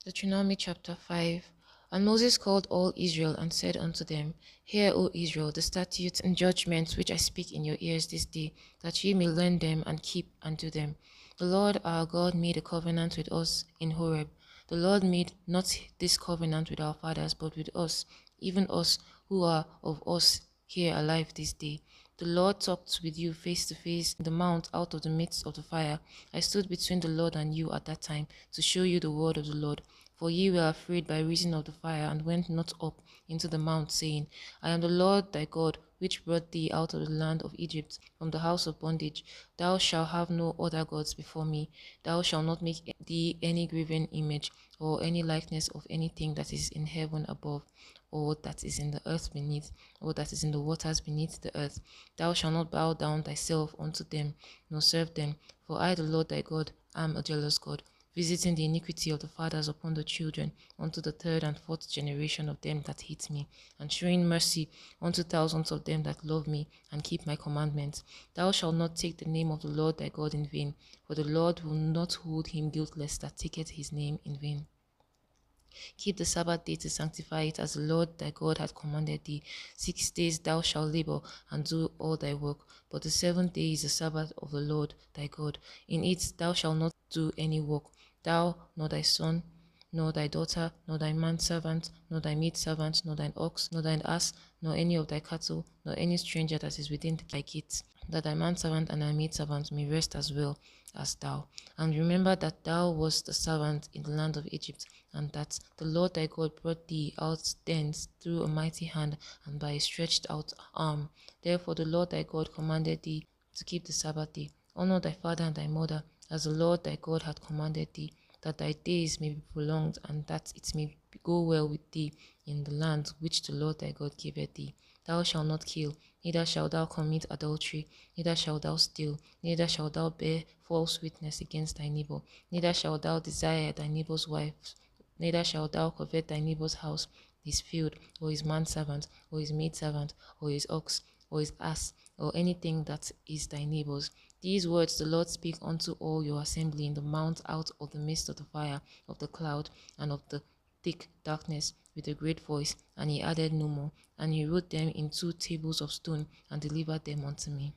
Deuteronomy chapter 5. And Moses called all Israel and said unto them, Hear, O Israel, the statutes and judgments which I speak in your ears this day, that ye may learn them and keep and do them. The Lord our God made a covenant with us in Horeb. The Lord made not this covenant with our fathers, but with us, even us who are of us here alive this day. The Lord talked with you face to face in the mount out of the midst of the fire. I stood between the Lord and you at that time to show you the word of the Lord. For ye were afraid by reason of the fire, and went not up into the mount, saying, I am the Lord thy God, which brought thee out of the land of Egypt, from the house of bondage. Thou shalt have no other gods before me. Thou shalt not make thee any graven image, or any likeness of anything that is in heaven above, or that is in the earth beneath, or that is in the waters beneath the earth. Thou shalt not bow down thyself unto them, nor serve them. For I, the Lord thy God, am a jealous God, visiting the iniquity of the fathers upon the children, unto the third and fourth generation of them that hate me, and showing mercy unto thousands of them that love me, and keep my commandments. Thou shalt not take the name of the Lord thy God in vain, for the Lord will not hold him guiltless that taketh his name in vain. Keep the Sabbath day to sanctify it, as the Lord thy God hath commanded thee. 6 days thou shalt labor and do all thy work, but the seventh day is the Sabbath of the Lord thy God. In it thou shalt not do any work, thou, nor thy son, nor thy daughter, nor thy manservant, nor thy maidservant, nor thine ox, nor thine ass, nor any of thy cattle, nor any stranger that is within thy gates, that thy manservant and thy maidservant may rest as well as thou. And remember that thou wast a servant in the land of Egypt, and that the Lord thy God brought thee out thence through a mighty hand and by a stretched out arm. Therefore the Lord thy God commanded thee to keep the Sabbath day. Honor thy father and thy mother, as the Lord thy God hath commanded thee, that thy days may be prolonged, and that it may go well with thee in the land which the Lord thy God giveth thee. Thou shalt not kill, neither shalt thou commit adultery, neither shalt thou steal, neither shalt thou bear false witness against thy neighbor, neither shalt thou desire thy neighbor's wife, neither shalt thou covet thy neighbor's house, his field, or his manservant, or his maidservant, or his ox, or his ass, or anything that is thy neighbor's. These words the Lord spake unto all your assembly in the mount out of the midst of the fire, of the cloud, and of the thick darkness, with a great voice, and he added no more. And he wrote them in 2 tables of stone, and delivered them unto me.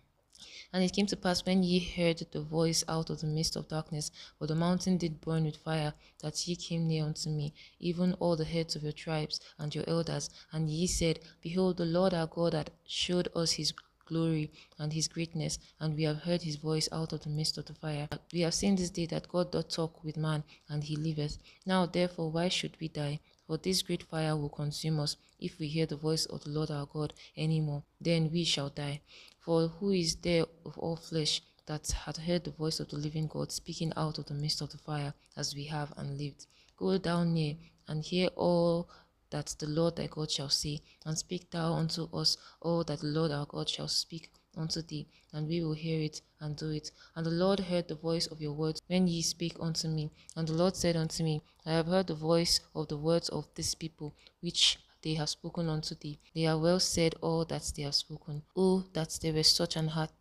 And it came to pass, when ye heard the voice out of the midst of darkness, for the mountain did burn with fire, that ye came near unto me, even all the heads of your tribes and your elders, and ye said, Behold, the Lord our God hath showed us his glory and his greatness, and we have heard his voice out of the midst of the fire. We have seen this day that God doth talk with man, and he liveth. Now therefore why should we die? For this great fire will consume us. If we hear the voice of the Lord our God any more, then we shall die. For who is there of all flesh that hath heard the voice of the living God speaking out of the midst of the fire, as we have, and lived? Go down near, and hear all that the Lord thy God shall say, and speak thou unto us all that the Lord our God shall speak unto thee, and we will hear it and do it. And the Lord heard the voice of your words when ye speak unto me. And the Lord said unto me, I have heard the voice of the words of this people, which they have spoken unto thee. They have well said all that they have spoken. Oh, that there were such an heart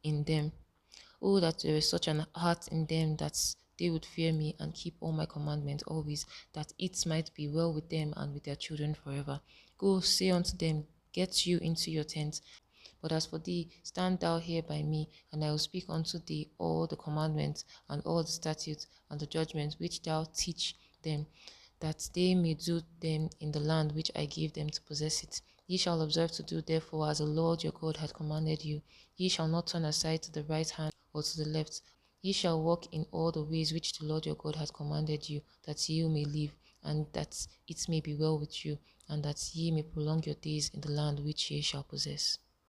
in them. Oh, that there was such an heart in them, that they would fear me and keep all my commandments always, that it might be well with them and with their children forever. Go, say unto them, Get you into your tents. But as for thee, stand thou here by me, and I will speak unto thee all the commandments and all the statutes and the judgments which thou teach them, that they may do them in the land which I gave them to possess it. Ye shall observe to do therefore as the Lord your God hath commanded you. Ye shall not turn aside to the right hand or to the left. Ye shall walk in all the ways which the Lord your God hath commanded you, that ye may live, and that it may be well with you, and that ye may prolong your days in the land which ye shall possess.